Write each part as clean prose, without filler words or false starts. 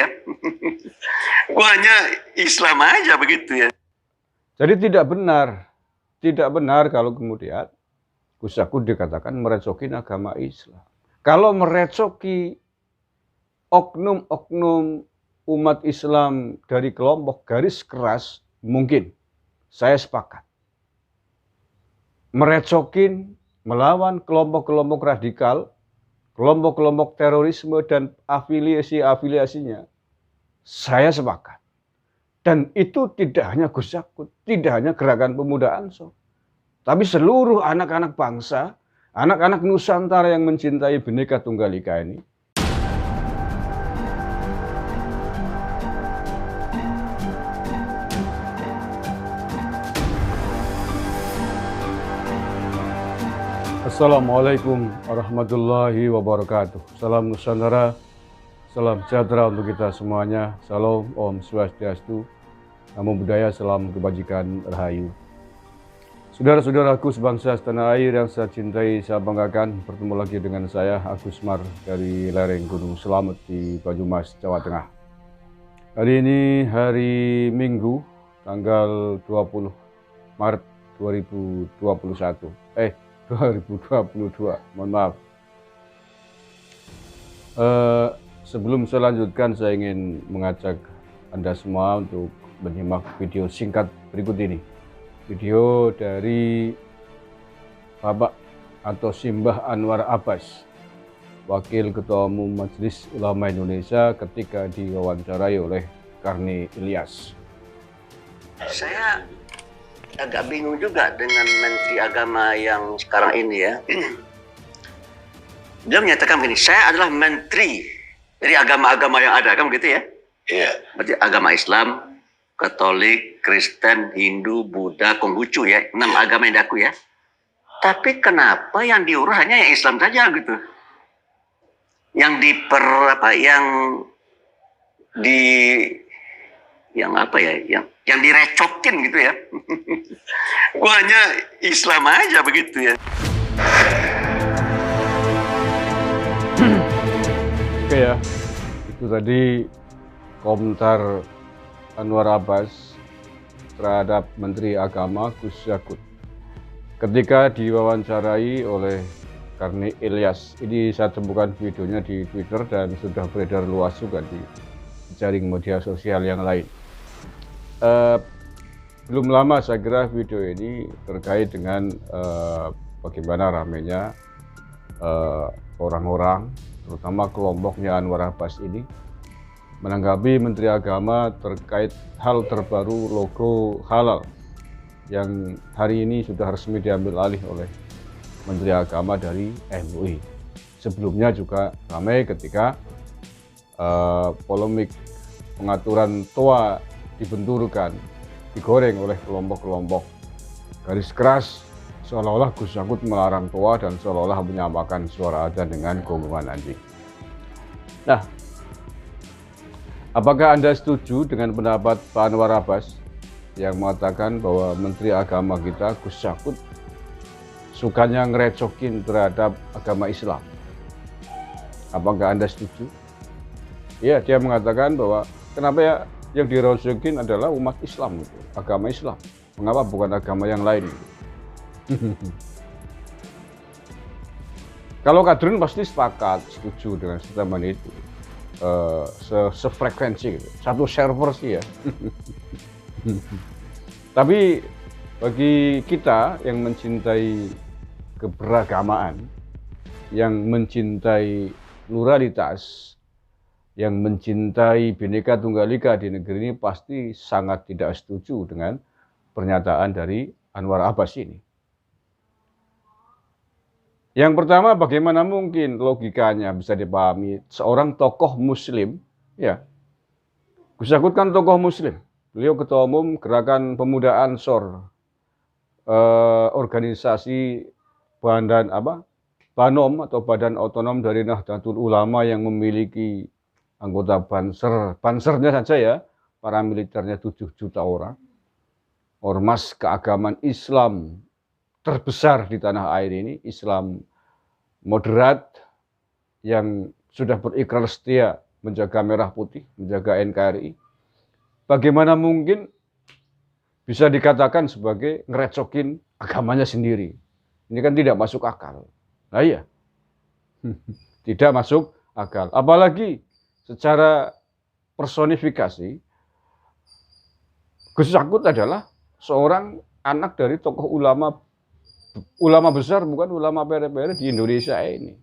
ya. Kok hanya Islam aja begitu ya. Jadi tidak benar kalau kemudian Gus Yakut dikatakan merecokin agama Islam. Kalau merecoki oknum-oknum umat Islam dari kelompok garis keras, mungkin saya sepakat. Merecokin, melawan kelompok-kelompok radikal, kelompok-kelompok terorisme dan afiliasi-afiliasinya, saya sepakat. Dan itu tidak hanya Gus Yakut, tidak hanya Gerakan Pemuda Ansor, tapi seluruh anak-anak bangsa, anak-anak Nusantara yang mencintai Bhinneka Tunggal Ika ini. Assalamualaikum warahmatullahi wabarakatuh. Salam Nusantara, salam sejahtera untuk kita semuanya. Salam, Om Swastiastu, Namo Buddhaya, salam kebajikan, Rahayu. Saudara-saudaraku sebangsa setanah air yang saya cintai, saya banggakan, bertemu lagi dengan saya, Agus Mar, dari lereng Gunung Selamet di Banyumas, Jawa Tengah. Hari ini hari Minggu, tanggal 20 Maret 2021. 2022, mohon maaf. Sebelum saya lanjutkan, saya ingin mengajak Anda semua untuk menyimak video singkat berikut ini. Video dari Bapak atau Simbah Anwar Abbas, Wakil Ketua Umum Majelis Ulama Indonesia, ketika diwawancarai oleh Karni Ilyas. Saya agak bingung juga dengan Menteri Agama yang sekarang ini ya. Dia menyatakan begini, saya adalah menteri dari agama-agama yang ada, kan begitu ya? Iya. Berarti agama Islam, Katolik, Kristen, Hindu, Buddha, Konghucu ya, 6 agama yang diakui ya. Tapi kenapa yang diurus hanya yang Islam saja gitu? Yang yang direcokin gitu ya. Kok hanya Islam aja begitu ya. Oke ya, itu tadi komentar Anwar Abbas terhadap Menteri Agama Gus Yakut ketika diwawancarai oleh Karni Ilyas. Ini saya temukan videonya di Twitter dan sudah beredar luas juga di jaring media sosial yang lain. Belum lama saya kira video ini terkait dengan bagaimana ramainya orang-orang, terutama kelompoknya Anwar Abbas ini, menanggapi Menteri Agama terkait hal terbaru logo halal yang hari ini sudah resmi diambil alih oleh Menteri Agama dari MUI. Sebelumnya juga ramai ketika polemik pengaturan TOA dibenturkan, digoreng oleh kelompok-kelompok garis keras, seolah-olah Gus Yakut melarang TOA dan seolah-olah menyamakan suara adzan dengan gonggongan anjing. Nah, apakah Anda setuju dengan pendapat Pak Anwar Abbas yang mengatakan bahwa Menteri Agama kita, Gus Yakut, sukanya ngerecokin terhadap agama Islam? Apakah Anda setuju? Ya, dia mengatakan bahwa kenapa ya yang direcokin adalah umat Islam, gitu, agama Islam. Mengapa bukan agama yang lain? Gitu. Kalau Kadrun pasti sepakat, setuju dengan statement itu. Sefrekuensi gitu. Satu server sih ya. Tapi bagi kita yang mencintai keberagamaan, yang mencintai pluralitas, yang mencintai Bhinneka Tunggal Ika di negeri ini, pasti sangat tidak setuju dengan pernyataan dari Anwar Abbas ini. Yang pertama, bagaimana mungkin logikanya bisa dipahami seorang tokoh Muslim, ya, Gus Yakut kan tokoh Muslim, beliau Ketua Umum Gerakan Pemuda Ansor, organisasi BANOM atau Badan Otonom dari Nahdlatul Ulama yang memiliki anggota bansernya saja ya, para militernya 7 juta orang, ormas keagamaan Islam terbesar di tanah air ini, Islam moderat yang sudah berikrar setia menjaga merah putih, menjaga NKRI. Bagaimana mungkin bisa dikatakan sebagai ngerecokin agamanya sendiri? Ini kan tidak masuk akal. Nah iya, tidak masuk akal. Apalagi secara personifikasi, Gus Yakut adalah seorang anak dari tokoh ulama besar, bukan ulama pere-pere di Indonesia ini.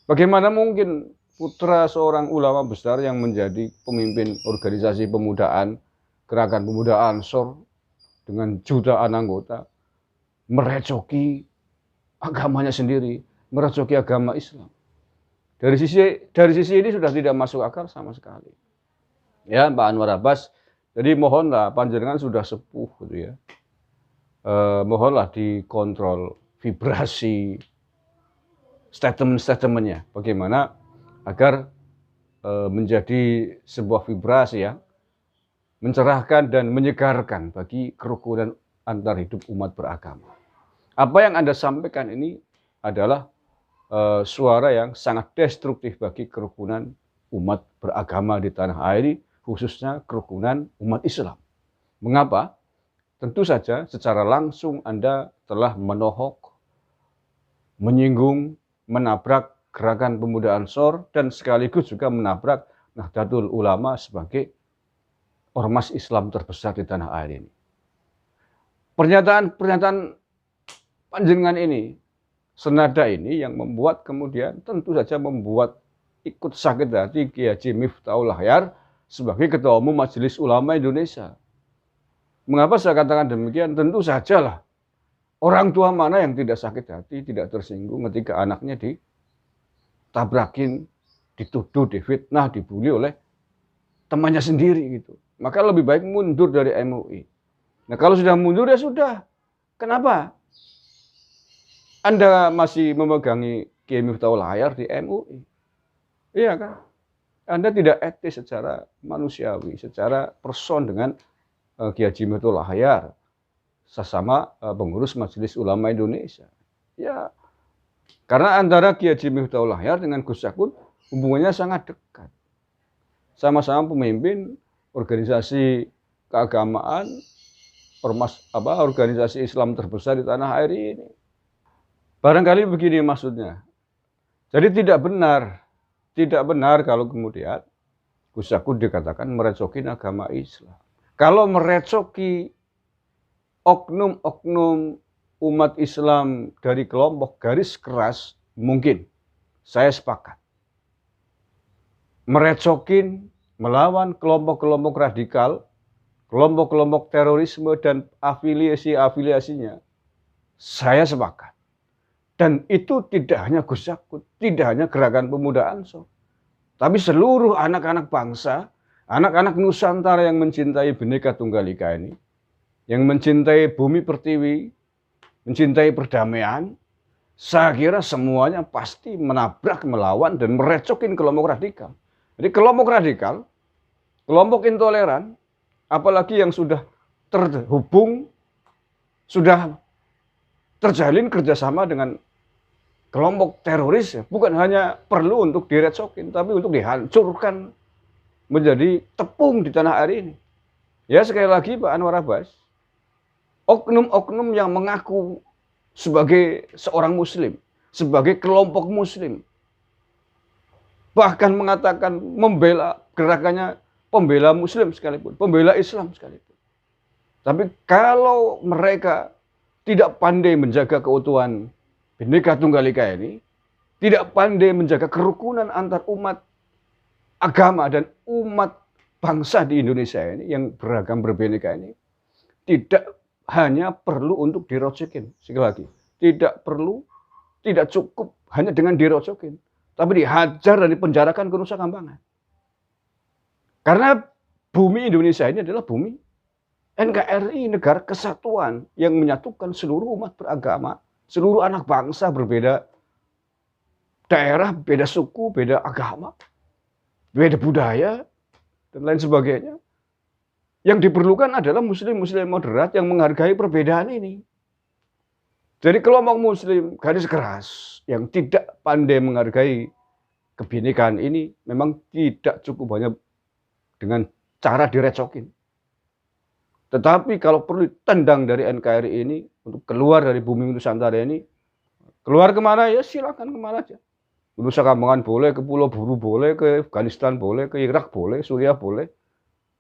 Bagaimana mungkin putra seorang ulama besar yang menjadi pemimpin organisasi pemudaan, gerakan pemuda Ansor dengan jutaan anggota, merecoki agamanya sendiri, merecoki agama Islam. Dari sisi ini sudah tidak masuk akal sama sekali. Ya, Pak Anwar Abbas, jadi mohonlah panjenengan sudah sepuh gitu ya. Mohonlah dikontrol vibrasi statement-statementnya. Bagaimana agar menjadi sebuah vibrasi yang mencerahkan dan menyegarkan bagi kerukunan antar hidup umat beragama. Apa yang Anda sampaikan ini adalah suara yang sangat destruktif bagi kerukunan umat beragama di tanah air, khususnya kerukunan umat Islam. Mengapa? Tentu saja secara langsung Anda telah menohok, menyinggung, menabrak gerakan pemuda Ansor dan sekaligus juga menabrak Nahdlatul Ulama sebagai ormas Islam terbesar di tanah air ini. Pernyataan panjenengan ini, senada ini yang membuat kemudian tentu saja membuat ikut sakit hati Kiai Haji Miftahul Ahyar sebagai Ketua Umum Majelis Ulama Indonesia. Mengapa saya katakan demikian? Tentu sajalah orang tua mana yang tidak sakit hati, tidak tersinggung ketika anaknya ditabrakin, dituduh, difitnah, dibully oleh temannya sendiri gitu. Maka lebih baik mundur dari MUI. Nah kalau sudah mundur ya sudah. Kenapa Anda masih memegangi Kiai Miftahul Ahyar di MUI? Iya kan? Anda tidak etis secara manusiawi, secara person dengan Kiai Haji Miftahul Ahyar, sesama pengurus Majelis Ulama Indonesia. Ya, karena antara Kiai Haji Miftahul Ahyar dengan Gus Yakut hubungannya sangat dekat. Sama-sama pemimpin organisasi keagamaan, organisasi Islam terbesar di tanah air ini. Barangkali begini maksudnya. Jadi tidak benar kalau kemudian Gus Yakut dikatakan merecokin agama Islam. Kalau merecoki oknum-oknum umat Islam dari kelompok garis keras, mungkin saya sepakat. Merecokin, melawan kelompok-kelompok radikal, kelompok-kelompok terorisme dan afiliasinya, saya sepakat. Dan itu tidak hanya Gus Yakut, tidak hanya gerakan pemuda Ansor, tapi seluruh anak-anak bangsa, anak-anak Nusantara yang mencintai Bhinneka Tunggal Ika ini, yang mencintai bumi pertiwi, mencintai perdamaian, saya kira semuanya pasti menabrak, melawan, dan merecokin kelompok radikal. Jadi kelompok radikal, kelompok intoleran, apalagi yang sudah terhubung, sudah terjalin kerjasama dengan kelompok teroris, ya, bukan hanya perlu untuk direcokin, tapi untuk dihancurkan menjadi tepung di tanah air ini. Ya sekali lagi Pak Anwar Abbas, oknum-oknum yang mengaku sebagai seorang muslim, sebagai kelompok muslim, bahkan mengatakan membela gerakannya pembela muslim sekalipun, pembela Islam sekalipun. Tapi kalau mereka tidak pandai menjaga keutuhan Bhinneka Tunggal Ika ini, tidak pandai menjaga kerukunan antar umat agama dan umat bangsa di Indonesia ini yang beragam berbeda ini, tidak hanya perlu untuk dirocokin. Sekali lagi, tidak perlu, tidak cukup hanya dengan dirocokin, tapi dihajar dan dipenjarakan ke Nusa Kambangan. Karena bumi Indonesia ini adalah bumi NKRI, negara kesatuan yang menyatukan seluruh umat beragama, seluruh anak bangsa berbeda daerah, beda suku, beda agama, beda budaya, dan lain sebagainya. Yang diperlukan adalah muslim-muslim moderat yang menghargai perbedaan ini. Jadi kelompok muslim garis keras yang tidak pandai menghargai kebinekaan ini memang tidak cukup hanya dengan cara direcokin. Tetapi kalau perlu ditendang dari NKRI ini untuk keluar dari bumi Nusantara ini, keluar kemana ya silakan kemana aja. Nusa Kambangan boleh, ke Pulau Buru boleh, ke Afghanistan boleh, ke Irak boleh, Suriah boleh,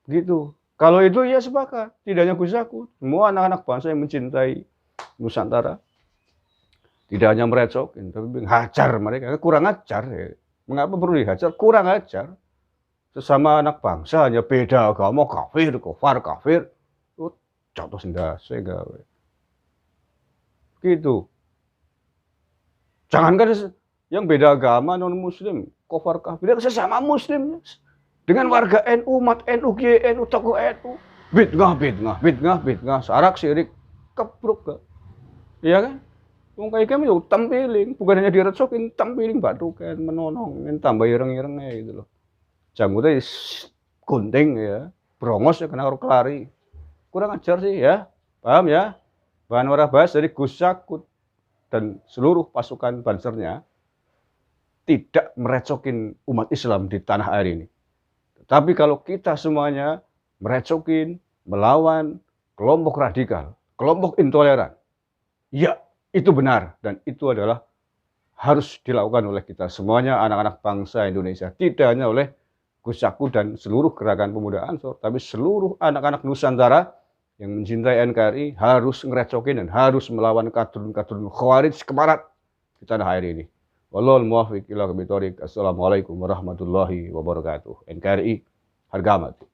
gitu. Kalau itu ya sepakat, tidak hanya Gus aku, semua anak-anak bangsa yang mencintai Nusantara, tidak hanya merecokin, tapi hajar mereka, kurang ajar. Ya. Mengapa perlu dihajar? Kurang ajar. Sesama anak bangsa hanya beda agama, kafir, kafir, contoh sendase gawe. Gitu. Jangankan yang beda agama non muslim, kafir, sesama muslim dengan warga NU, umat NU, GNU, tokoh NU, bid'ah, sarak syirik, kepruk ke. Iya kan? Wong kaya kami yo tampiling, bukan hanya direcokin, tampiling batu kan menonong, tambah ireng-irengnya gitu loh. Janggutnya gunting ya, brongos ya kena kelari. Kurang ajar sih ya, paham ya? Bahan warabas dari Gus Yakut dan seluruh pasukan bansernya tidak merecokin umat Islam di tanah air ini. Tapi kalau kita semuanya merecokin, melawan kelompok radikal, kelompok intoleran, ya itu benar dan itu adalah harus dilakukan oleh kita semuanya anak-anak bangsa Indonesia. Tidak hanya oleh Gus Yakut dan seluruh gerakan pemuda Ansor, tapi seluruh anak-anak Nusantara yang mencintai NKRI harus ngerecokin dan harus melawan kadrun-kadrun khawarij keparat di tanah air ini. Wallahul muwaffiq ila aqwamit thoriq. Assalamualaikum warahmatullahi wabarakatuh. NKRI harga mati.